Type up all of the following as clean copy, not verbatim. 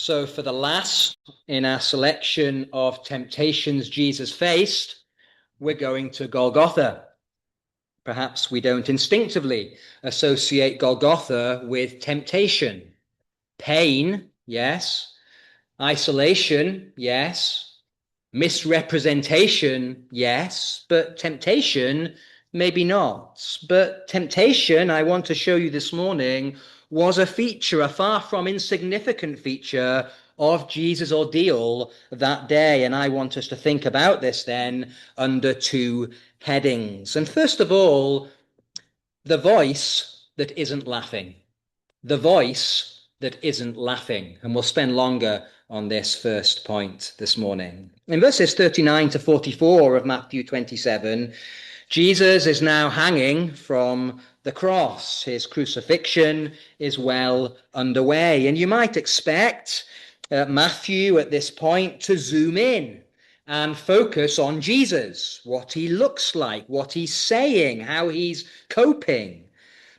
So for the last in our selection of temptations Jesus faced, we're going to Golgotha. Perhaps we don't instinctively associate Golgotha with temptation. Pain, yes. Isolation, yes. Misrepresentation, yes. But temptation, maybe not. But temptation, I want to show you this morning, was a feature, a far from insignificant feature of Jesus' ordeal that day. And I want us to think about this then under two headings. And first of all, the voice that isn't laughing. The voice that isn't laughing. And we'll spend longer on this first point this morning. In verses 39 to 44 of Matthew 27, Jesus is now hanging from the cross. His crucifixion is well underway. And you might expect Matthew at this point to zoom in and focus on Jesus, what he looks like, what he's saying, how he's coping.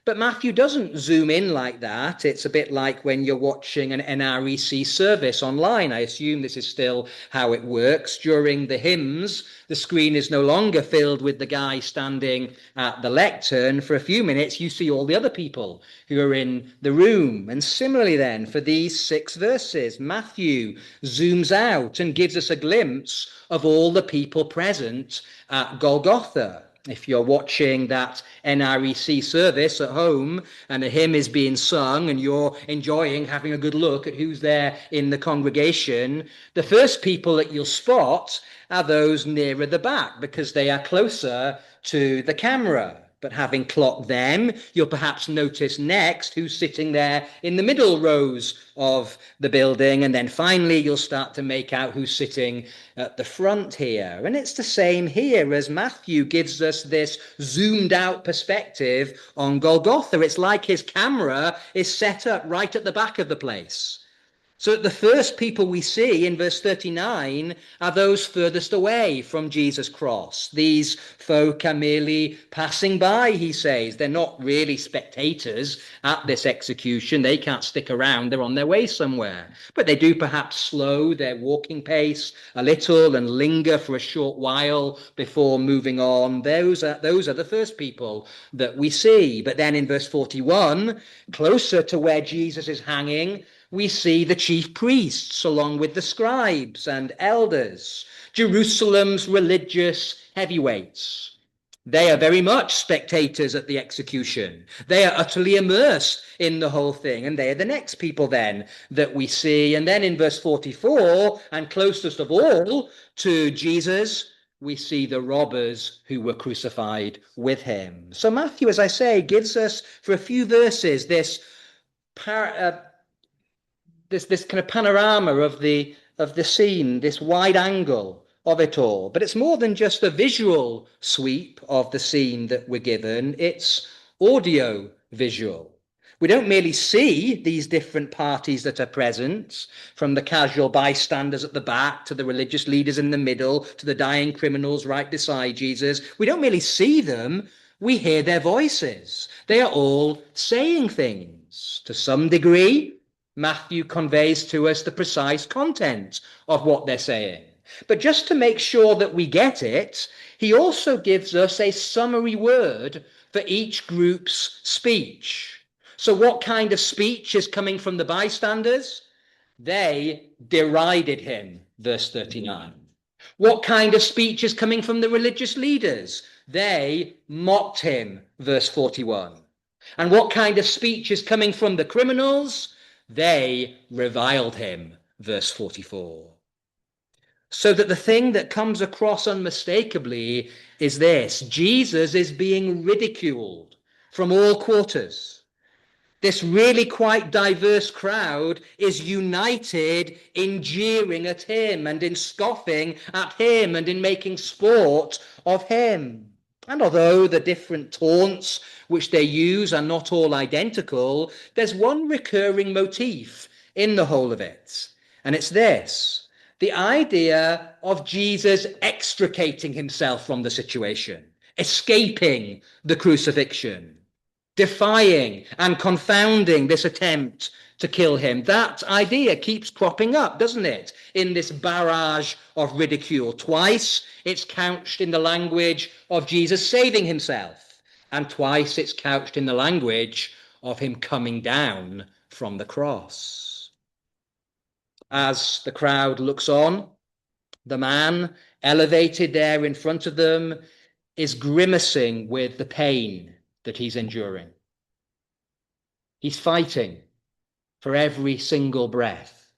But Matthew doesn't zoom in like that. It's a bit like when you're watching an NREC service online. I assume this is still how it works. During the hymns, the screen is no longer filled with the guy standing at the lectern. For a few minutes, you see all the other people who are in the room. And similarly then, for these 6 verses, Matthew zooms out and gives us a glimpse of all the people present at Golgotha. If you're watching that NREC service at home and a hymn is being sung and you're enjoying having a good look at who's there in the congregation, the first people that you'll spot are those nearer the back because they are closer to the camera. But having clocked them, you'll perhaps notice next who's sitting there in the middle rows of the building. And then finally, you'll start to make out who's sitting at the front here. And it's the same here as Matthew gives us this zoomed out perspective on Golgotha. It's like his camera is set up right at the back of the place. So the first people we see in verse 39 are those furthest away from Jesus' cross. These folk are merely passing by, he says. They're not really spectators at this execution. They can't stick around. They're on their way somewhere. But they do perhaps slow their walking pace a little and linger for a short while before moving on. Those are the first people that we see. But then in verse 41, closer to where Jesus is hanging, we see the chief priests along with the scribes and elders, Jerusalem's religious heavyweights. They are very much spectators at the execution. They are utterly immersed in the whole thing. And they are the next people then that we see. And then in verse 44, and closest of all to Jesus, we see the robbers who were crucified with him. So Matthew, as I say, gives us for a few verses this kind of panorama of the scene, this wide angle of it all. But it's more than just a visual sweep of the scene that we're given. It's audio visual. We don't merely see these different parties that are present, from the casual bystanders at the back to the religious leaders in the middle to the dying criminals right beside Jesus. We don't merely see them, we hear their voices. They are all saying things. To some degree, Matthew conveys to us the precise content of what they're saying. But just to make sure that we get it, he also gives us a summary word for each group's speech. So what kind of speech is coming from the bystanders? They derided him, verse 39. What kind of speech is coming from the religious leaders? They mocked him, verse 41. And what kind of speech is coming from the criminals? They reviled him, verse 44. So that the thing that comes across unmistakably is this: Jesus is being ridiculed from all quarters. This really quite diverse crowd is united in jeering at him and in scoffing at him and in making sport of him. And although the different taunts which they use are not all identical, there's one recurring motif in the whole of it. And it's this: the idea of Jesus extricating himself from the situation, escaping the crucifixion, defying and confounding this attempt to kill him. That idea keeps cropping up, doesn't it, in this barrage of ridicule. Twice it's couched in the language of Jesus saving himself, and twice it's couched in the language of him coming down from the cross. As the crowd looks on, the man elevated there in front of them is grimacing with the pain that he's enduring. He's fighting for every single breath.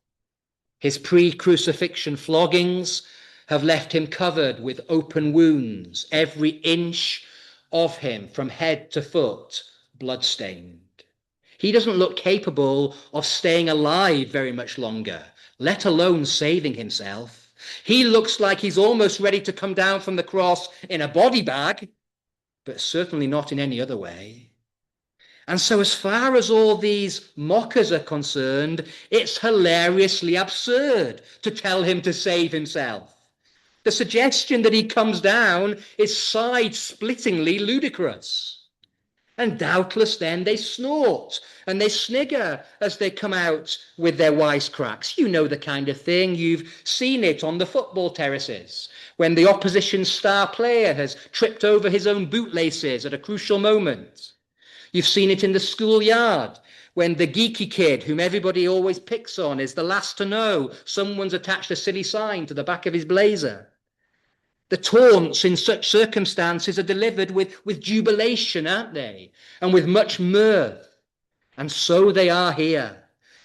His pre-crucifixion floggings have left him covered with open wounds, every inch of him from head to foot bloodstained. He doesn't look capable of staying alive very much longer, let alone saving himself. He looks like he's almost ready to come down from the cross in a body bag, but certainly not in any other way. And so as far as all these mockers are concerned, it's hilariously absurd to tell him to save himself. The suggestion that he comes down is side-splittingly ludicrous. And doubtless then they snort and they snigger as they come out with their wisecracks. You know the kind of thing. You've seen it on the football terraces when the opposition star player has tripped over his own bootlaces at a crucial moment. You've seen it in the schoolyard when the geeky kid whom everybody always picks on is the last to know someone's attached a silly sign to the back of his blazer. The taunts in such circumstances are delivered with jubilation, aren't they? And with much mirth. And so they are here.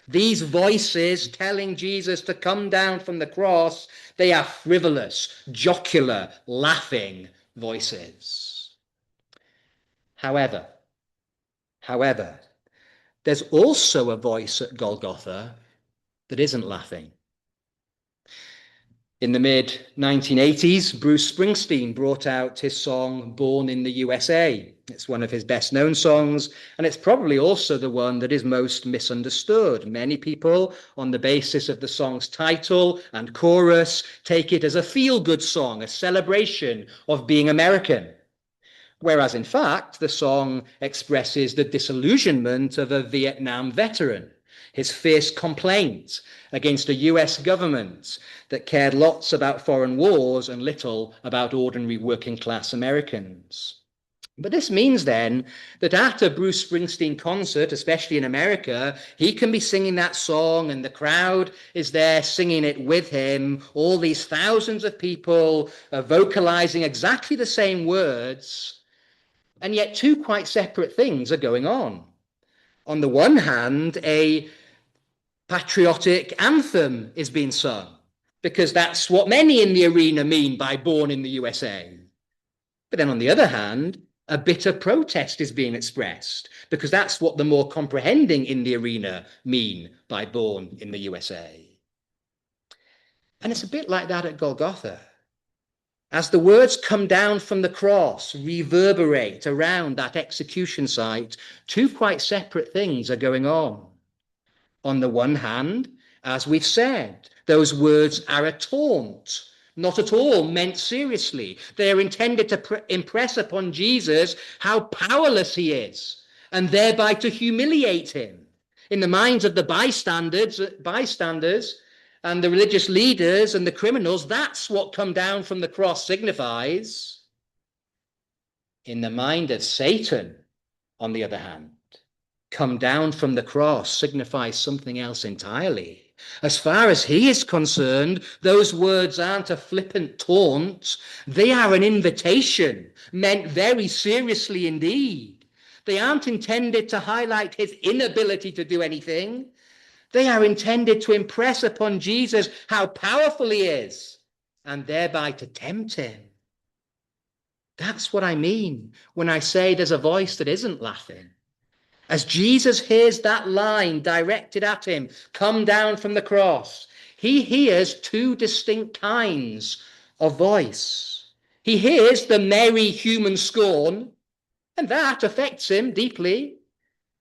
These voices telling Jesus to come down from the cross, they are frivolous, jocular, laughing voices. However, there's also a voice at Golgotha that isn't laughing. In the mid-1980s, Bruce Springsteen brought out his song Born in the USA. It's one of his best-known songs, and it's probably also the one that is most misunderstood. Many people, on the basis of the song's title and chorus, take it as a feel-good song, a celebration of being American. Whereas, in fact, the song expresses the disillusionment of a Vietnam veteran, his fierce complaint against a US government that cared lots about foreign wars and little about ordinary working-class Americans. But this means then that at a Bruce Springsteen concert, especially in America, he can be singing that song and the crowd is there singing it with him. All these thousands of people are vocalizing exactly the same words, and yet two quite separate things are going on. On the one hand, a patriotic anthem is being sung, because that's what many in the arena mean by Born in the USA. But then on the other hand, a bitter protest is being expressed, because that's what the more comprehending in the arena mean by Born in the USA. And it's a bit like that at Golgotha. As the words come down from the cross, reverberate around that execution site, two quite separate things are going on. On the one hand, as we've said, those words are a taunt, not at all meant seriously. They are intended to impress upon Jesus how powerless he is, and thereby to humiliate him. In the minds of the bystanders and the religious leaders and the criminals, that's what come down from the cross signifies. In the mind of Satan, on the other hand, come down from the cross signifies something else entirely. As far as he is concerned, those words aren't a flippant taunt. They are an invitation, meant very seriously indeed. They aren't intended to highlight his inability to do anything. They are intended to impress upon Jesus how powerful he is, and thereby to tempt him. That's what I mean when I say there's a voice that isn't laughing. As Jesus hears that line directed at him, come down from the cross, he hears two distinct kinds of voice. He hears the merry human scorn, and that affects him deeply.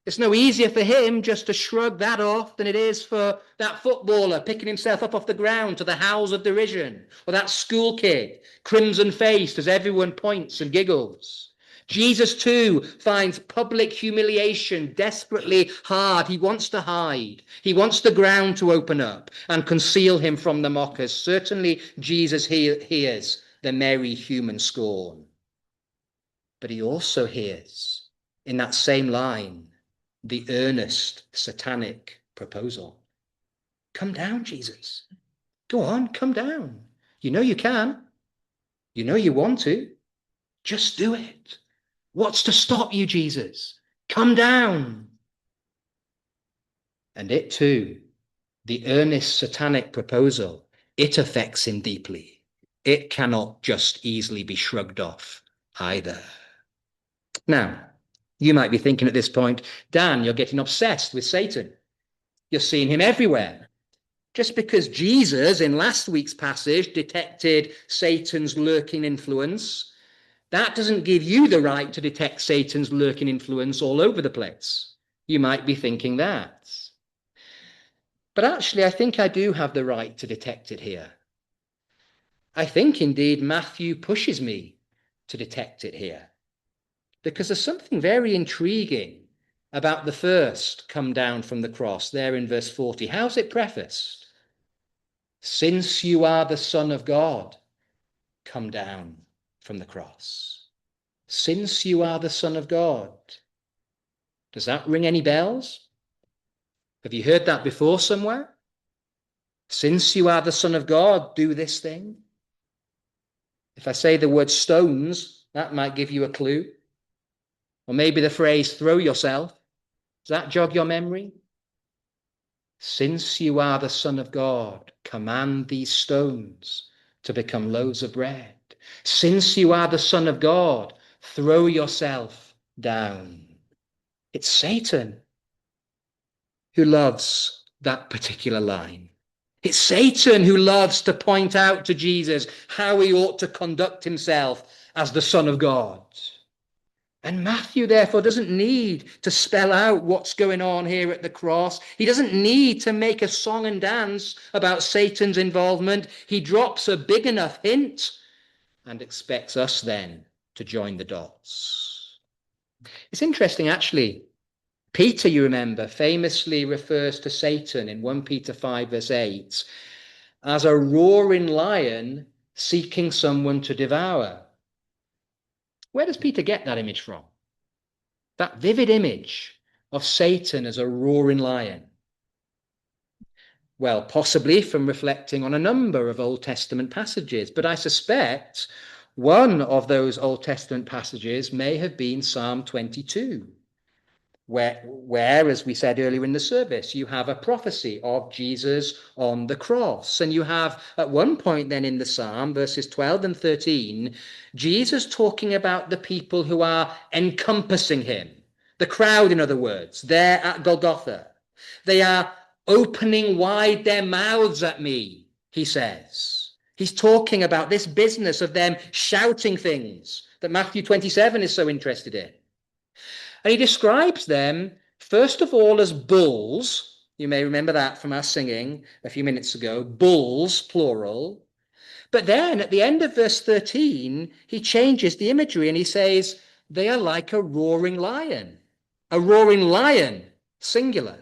It's no easier for him just to shrug that off than it is for that footballer picking himself up off the ground to the howls of derision, or that school kid, crimson-faced as everyone points and giggles. Jesus too finds public humiliation desperately hard. He wants to hide. He wants the ground to open up and conceal him from the mockers. Certainly Jesus hears the merry human scorn. But he also hears, in that same line, the earnest satanic proposal. Come down, Jesus. Go on, come down. You know you can. You know you want to. Just do it. What's to stop you, Jesus? Come down. And it too, the earnest satanic proposal, it affects him deeply. It cannot just easily be shrugged off either. Now, you might be thinking at this point, Dan, you're getting obsessed with Satan. You're seeing him everywhere. Just because Jesus, in last week's passage, detected Satan's lurking influence, that doesn't give you the right to detect Satan's lurking influence all over the place. You might be thinking that. But actually, I think I do have the right to detect it here. I think, indeed, Matthew pushes me to detect it here. Because there's something very intriguing about the first come down from the cross there in verse 40. How's it prefaced? Since you are the Son of God, come down from the cross. Since you are the Son of God. Does that ring any bells? Have you heard that before somewhere? Since you are the Son of God, do this thing. If I say the word stones, that might give you a clue. Or maybe the phrase throw yourself. Does that jog your memory? Since you are the Son of God, command these stones to become loaves of bread. Since you are the Son of God, throw yourself down. It's Satan who loves that particular line. It's Satan who loves to point out to Jesus how he ought to conduct himself as the Son of God. And Matthew, therefore, doesn't need to spell out what's going on here at the cross. He doesn't need to make a song and dance about Satan's involvement. He drops a big enough hint and expects us then to join the dots. It's interesting, actually. Peter, you remember, famously refers to Satan in 1 Peter 5, verse 8, as a roaring lion seeking someone to devour. Where does Peter get that image from? That vivid image of Satan as a roaring lion. Well, possibly from reflecting on a number of Old Testament passages, but I suspect one of those Old Testament passages may have been Psalm 22. Where, as we said earlier in the service, you have a prophecy of Jesus on the cross. And you have, at one point then in the psalm, verses 12 and 13, Jesus talking about the people who are encompassing him. The crowd, in other words, there at Golgotha. They are opening wide their mouths at me, he says. He's talking about this business of them shouting things that Matthew 27 is so interested in. And he describes them, first of all, as bulls. You may remember that from our singing a few minutes ago. Bulls, plural. But then at the end of verse 13, he changes the imagery and he says, they are like a roaring lion. A roaring lion, singular.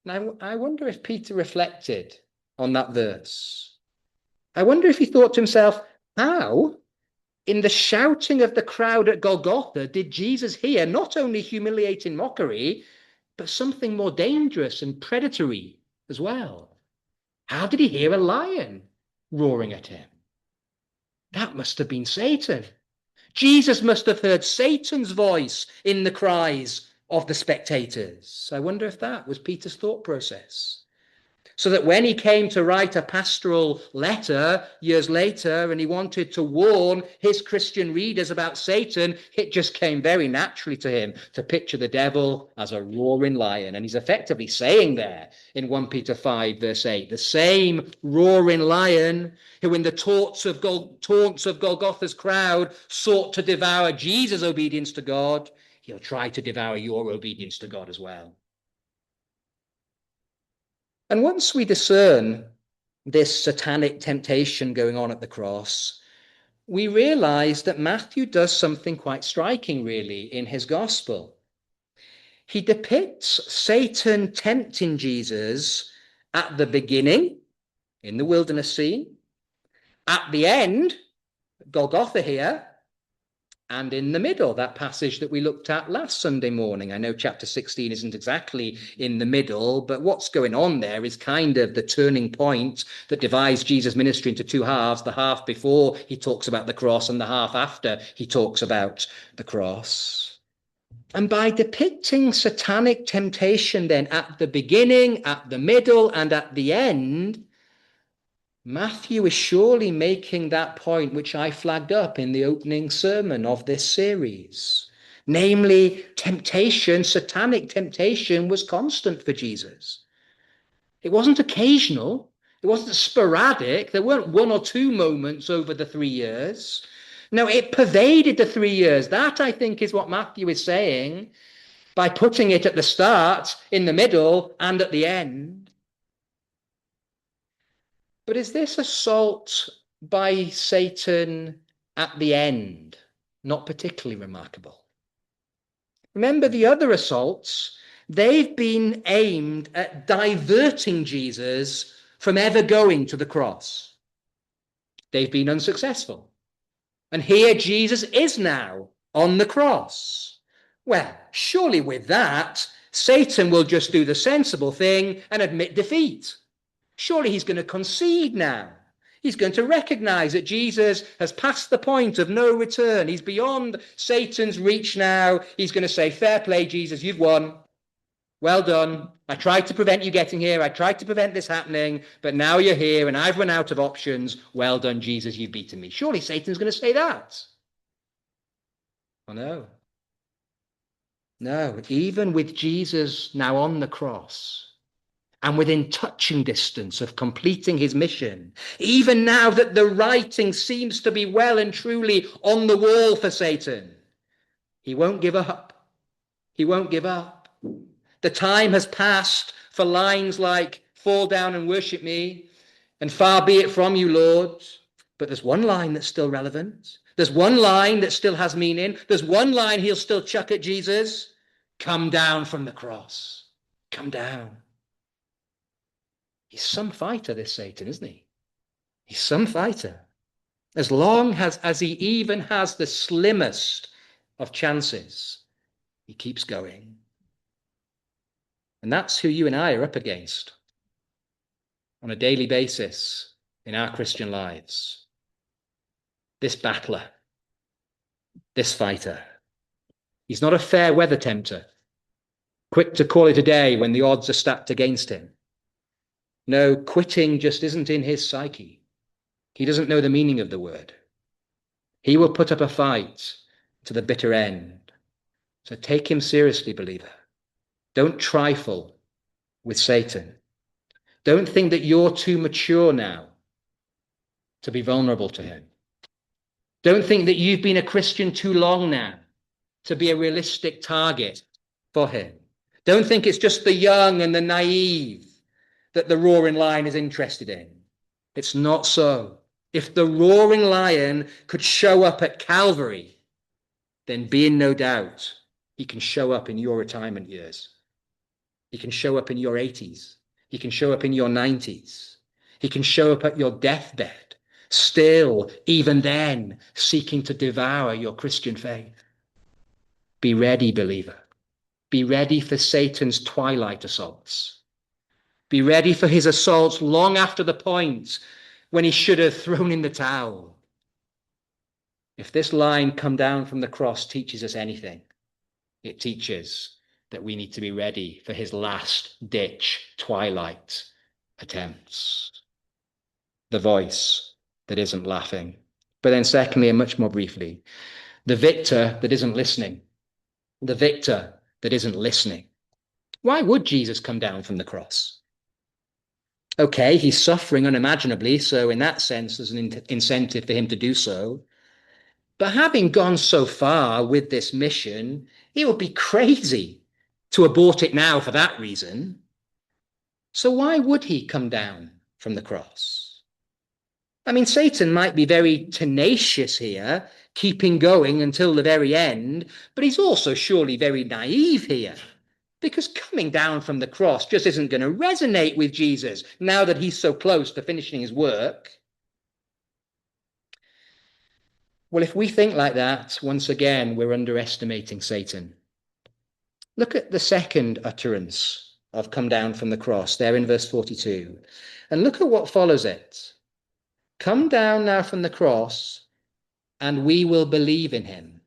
Now, I wonder if Peter reflected on that verse. I wonder if he thought to himself, how? In the shouting of the crowd at Golgotha, did Jesus hear not only humiliating mockery, but something more dangerous and predatory as well? How did he hear a lion roaring at him? That must have been Satan. Jesus must have heard Satan's voice in the cries of the spectators. I wonder if that was Peter's thought process. So that when he came to write a pastoral letter years later and he wanted to warn his Christian readers about Satan, it just came very naturally to him to picture the devil as a roaring lion. And he's effectively saying there in 1 Peter 5, verse 8, the same roaring lion who in the taunts of Golgotha's crowd sought to devour Jesus' obedience to God, he'll try to devour your obedience to God as well. And once we discern this satanic temptation going on at the cross, we realize that Matthew does something quite striking, really, in his gospel. He depicts Satan tempting Jesus at the beginning, in the wilderness scene, at the end, Golgotha here, and in the middle, that passage that we looked at last Sunday morning. I know chapter 16 isn't exactly in the middle, but what's going on there is kind of the turning point that divides Jesus' ministry into two halves, the half before he talks about the cross and the half after he talks about the cross. And by depicting satanic temptation then at the beginning, at the middle, and at the end, Matthew is surely making that point which I flagged up in the opening sermon of this series. Namely, temptation, satanic temptation, was constant for Jesus. It wasn't occasional. It wasn't sporadic. There weren't one or two moments over the 3 years. No, it pervaded the 3 years. That, I think, is what Matthew is saying by putting it at the start, in the middle, and at the end. But is this assault by Satan at the end not particularly remarkable? Remember the other assaults, they've been aimed at diverting Jesus from ever going to the cross. They've been unsuccessful. And here Jesus is now on the cross. Well, surely with that, Satan will just do the sensible thing and admit defeat. Surely he's going to concede now. He's going to recognize that Jesus has passed the point of no return. He's beyond Satan's reach now. He's going to say, fair play, Jesus, you've won. Well done. I tried to prevent you getting here. I tried to prevent this happening, but now you're here and I've run out of options. Well done, Jesus, you've beaten me. Surely Satan's going to say that. Oh, no. No, even with Jesus now on the cross, and within touching distance of completing his mission, even now that the writing seems to be well and truly on the wall for Satan, he won't give up. He won't give up. The time has passed for lines like, fall down and worship me, and far be it from you, Lord. But there's one line that's still relevant. There's one line that still has meaning. There's one line he'll still chuck at Jesus. Come down from the cross. Come down. He's some fighter, this Satan, isn't he? He's some fighter. As long as he even has the slimmest of chances, he keeps going. And that's who you and I are up against on a daily basis in our Christian lives. This battler, this fighter. He's not a fair weather tempter, quick to call it a day when the odds are stacked against him. No, quitting just isn't in his psyche. He doesn't know the meaning of the word. He will put up a fight to the bitter end. So take him seriously, believer. Don't trifle with Satan. Don't think that you're too mature now to be vulnerable to him. Don't think that you've been a Christian too long now to be a realistic target for him. Don't think it's just the young and the naive that the roaring lion is interested in. It's not so. If the roaring lion could show up at Calvary, then be in no doubt he can show up in your retirement years. He can show up in your 80s. He can show up in your 90s. He can show up at your deathbed, still, even then, seeking to devour your Christian faith. Be ready, believer. Be ready for Satan's twilight assaults. Be ready for his assaults long after the point when he should have thrown in the towel. If this line come down from the cross teaches us anything, it teaches that we need to be ready for his last-ditch twilight attempts. The voice that isn't laughing. But then secondly, and much more briefly, the victor that isn't listening. The victor that isn't listening. Why would Jesus come down from the cross? Okay, he's suffering unimaginably, so in that sense, there's an incentive for him to do so. But having gone so far with this mission, it would be crazy to abort it now for that reason. So why would he come down from the cross? I mean, Satan might be very tenacious here, keeping going until the very end, but he's also surely very naive here. Because coming down from the cross just isn't going to resonate with Jesus now that he's so close to finishing his work. Well, if we think like that, once again, we're underestimating Satan. Look at the second utterance of come down from the cross there in verse 42. And look at what follows it. Come down now from the cross, and we will believe in him.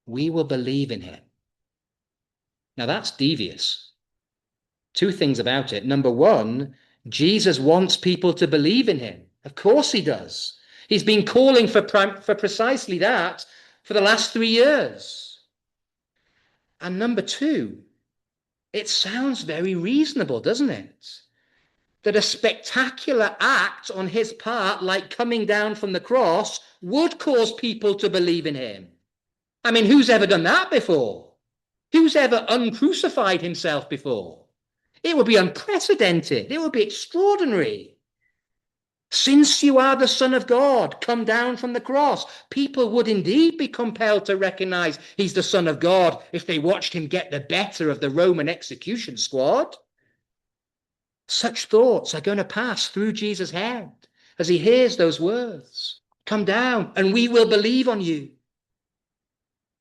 We will believe in him. Now that's devious. Two things about it. Number one, Jesus wants people to believe in him. Of course he does. He's been calling for precisely that for the last 3 years. And number two, it sounds very reasonable, doesn't it? That a spectacular act on his part, like coming down from the cross, would cause people to believe in him. I mean, who's ever done that before? Who's ever uncrucified himself before? It would be unprecedented. It would be extraordinary. Since you are the Son of God, come down from the cross. People would indeed be compelled to recognize he's the Son of God if they watched him get the better of the Roman execution squad. Such thoughts are going to pass through Jesus' head as he hears those words. Come down and we will believe on you.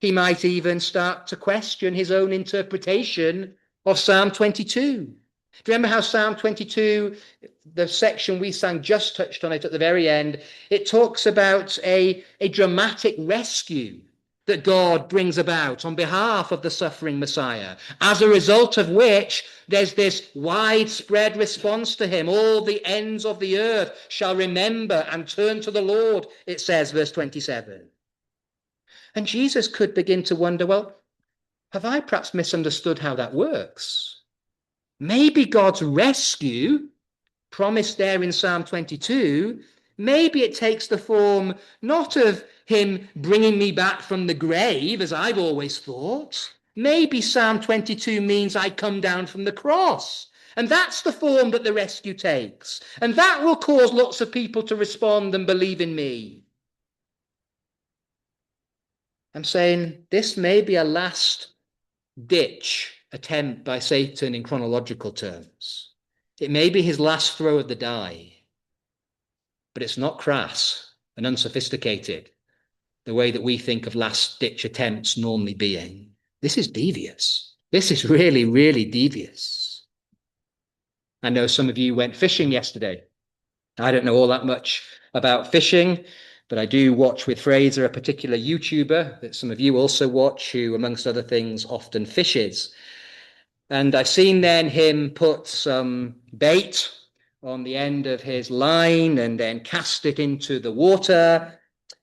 He might even start to question his own interpretation of Psalm 22. Do you remember how Psalm 22, the section we sang, just touched on it at the very end? It talks about a dramatic rescue that God brings about on behalf of the suffering Messiah, as a result of which there's this widespread response to him. All the ends of the earth shall remember and turn to the Lord, it says, verse 27. And Jesus could begin to wonder, well, have I perhaps misunderstood how that works? Maybe God's rescue, promised there in Psalm 22, maybe it takes the form not of him bringing me back from the grave, as I've always thought. Maybe Psalm 22 means I come down from the cross. And that's the form that the rescue takes. And that will cause lots of people to respond and believe in me. I'm saying this may be a last-ditch attempt by Satan in chronological terms. It may be his last throw of the die, but it's not crass and unsophisticated the way that we think of last-ditch attempts normally being. This is devious. This is really, really devious. I know some of you went fishing yesterday. I don't know all that much about fishing, but I do watch with Fraser, a particular YouTuber that some of you also watch, who, amongst other things, often fishes. And I've seen then him put some bait on the end of his line and then cast it into the water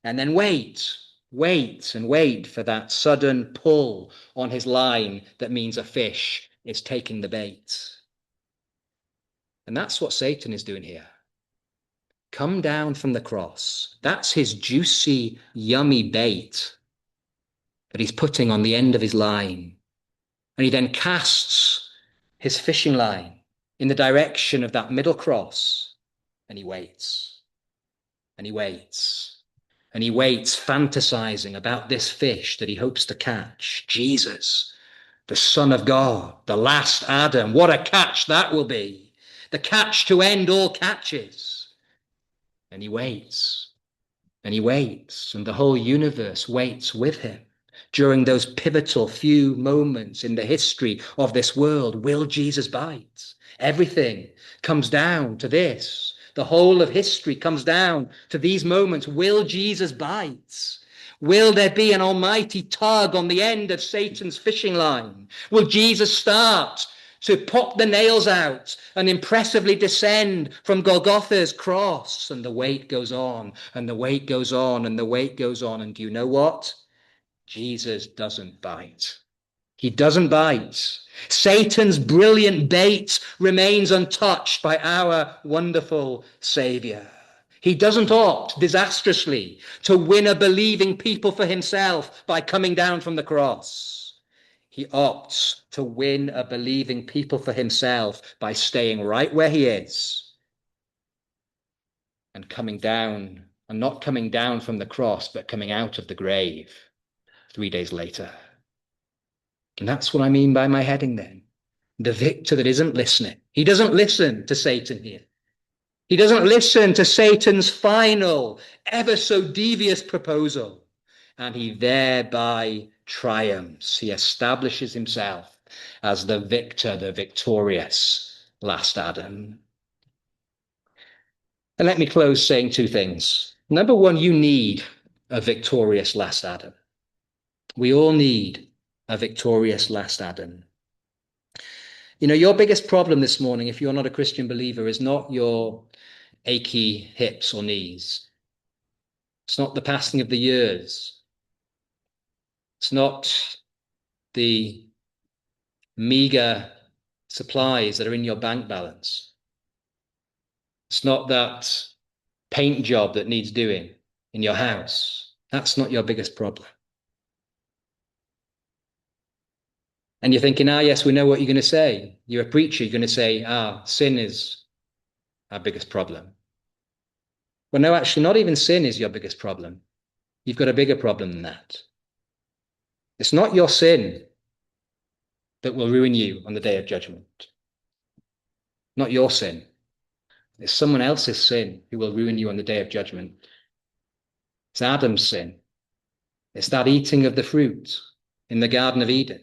and then wait for that sudden pull on his line that means a fish is taking the bait. And that's what Satan is doing here. Come down from the cross. That's his juicy, yummy bait that he's putting on the end of his line. And he then casts his fishing line in the direction of that middle cross. And he waits. And he waits. And he waits, fantasizing about this fish that he hopes to catch. Jesus, the Son of God, the last Adam. What a catch that will be. The catch to end all catches. And he waits, and he waits, and the whole universe waits with him during those pivotal few moments in the history of this world. Will Jesus bite? Everything comes down to this. The whole of history comes down to these moments. Will Jesus bite? Will there be an almighty tug on the end of Satan's fishing line? Will Jesus start to pop the nails out and impressively descend from Golgotha's cross? And the wait goes on, and the wait goes on, and the wait goes on. And do you know what? Jesus doesn't bite. He doesn't bite. Satan's brilliant bait remains untouched by our wonderful Savior. He doesn't opt disastrously to win a believing people for himself by coming down from the cross. He opts to win a believing people for himself by staying right where he is and coming down, and not coming down from the cross, but coming out of the grave 3 days later. And that's what I mean by my heading then. The victor that isn't listening. He doesn't listen to Satan here. He doesn't listen to Satan's final, ever so devious proposal. And he thereby triumphs. He establishes himself as the victor, the victorious last Adam. And let me close saying two things. Number one, you need a victorious last Adam. We all need a victorious last Adam. You know, your biggest problem this morning, if you're not a Christian believer, is not your achy hips or knees. It's not the passing of the years. It's not the meager supplies that are in your bank balance. It's not that paint job that needs doing in your house. That's not your biggest problem. And you're thinking, yes, we know what you're going to say. You're a preacher. You're going to say, sin is our biggest problem. Well, no, actually, not even sin is your biggest problem. You've got a bigger problem than that. It's not your sin that will ruin you on the day of judgment. Not your sin. It's someone else's sin who will ruin you on the day of judgment. It's Adam's sin. It's that eating of the fruit in the Garden of Eden.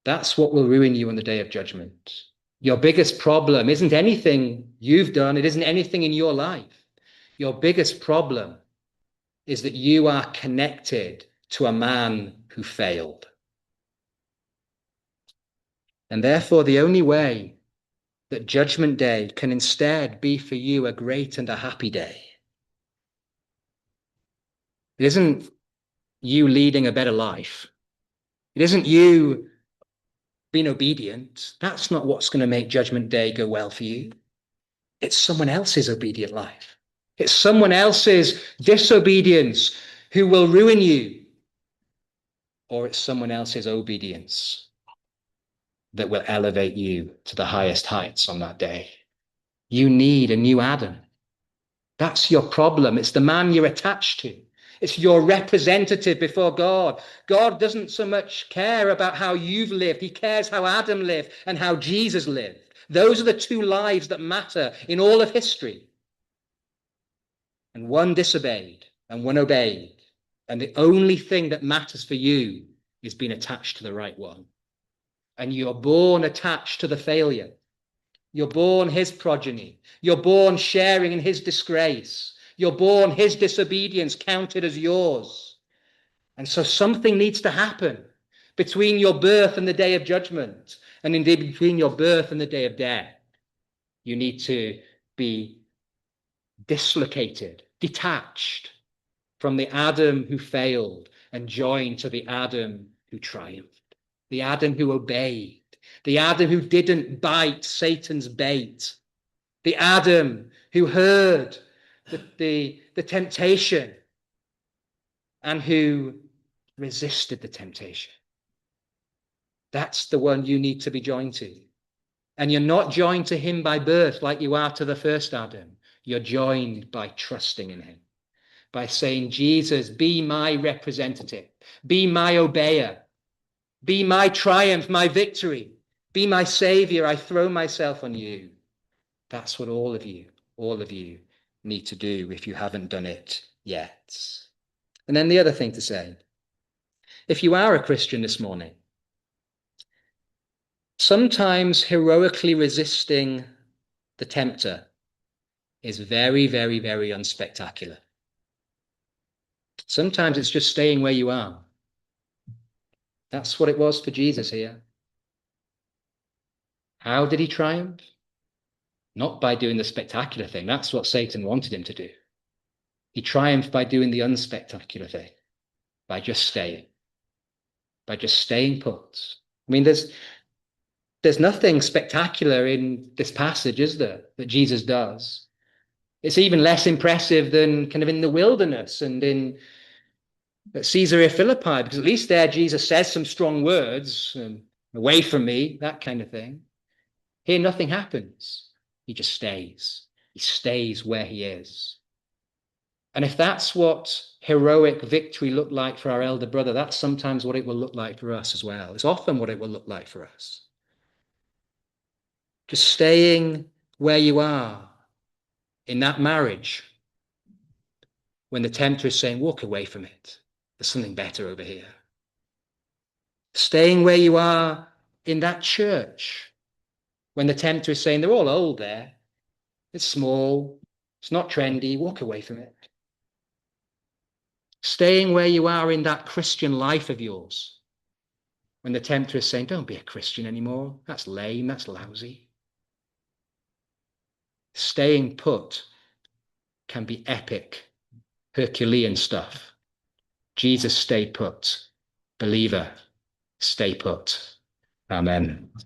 That's what will ruin you on the day of judgment. Your biggest problem isn't anything you've done. It isn't anything in your life. Your biggest problem is that you are connected to a man who failed. And therefore, the only way that Judgment Day can instead be for you a great and a happy day. It isn't you leading a better life. It isn't you being obedient. That's not what's going to make Judgment Day go well for you. It's someone else's obedient life. It's someone else's disobedience who will ruin you. Or it's someone else's obedience that will elevate you to the highest heights on that day. You need a new Adam. That's your problem. It's the man you're attached to. It's your representative before God. God doesn't so much care about how you've lived. He cares how Adam lived and how Jesus lived. Those are the two lives that matter in all of history. And one disobeyed and one obeyed. And the only thing that matters for you is being attached to the right one. And you're born attached to the failure. You're born his progeny. You're born sharing in his disgrace. You're born his disobedience counted as yours. And so something needs to happen between your birth and the day of judgment, and indeed between your birth and the day of death. You need to be dislocated, detached from the Adam who failed and joined to the Adam who triumphed, the Adam who obeyed, the Adam who didn't bite Satan's bait, the Adam who heard the temptation and who resisted the temptation. That's the one you need to be joined to. And you're not joined to him by birth like you are to the first Adam. You're joined by trusting in him, by saying, Jesus, be my representative, be my obeyer, be my triumph, my victory, be my savior. I throw myself on you. That's what all of you need to do if you haven't done it yet. And then the other thing to say, if you are a Christian this morning, sometimes heroically resisting the tempter is very, very, very unspectacular. Sometimes it's just staying where you are. That's what it was for Jesus here. How did he triumph? Not by doing the spectacular thing. That's what Satan wanted him to do. He triumphed by doing the unspectacular thing, by just staying put. I mean, there's nothing spectacalar in this passage, is there, that Jesus does? It's even less impressive than kind of in the wilderness and in Caesarea Philippi, because at least there Jesus says some strong words, away from me, that kind of thing. Here, nothing happens. He just stays. He stays where he is. And if that's what heroic victory looked like for our elder brother, that's sometimes what it will look like for us as well. It's often what it will look like for us. Just staying where you are in that marriage when the tempter is saying, walk away from it. There's something better over here. Staying where you are in that church when the tempter is saying, they're all old there. It's small. It's not trendy. Walk away from it. Staying where you are in that Christian life of yours when the tempter is saying, don't be a Christian anymore. That's lame. That's lousy. Staying put can be epic, Herculean stuff. Jesus stayed put. Believer, stay put. Amen.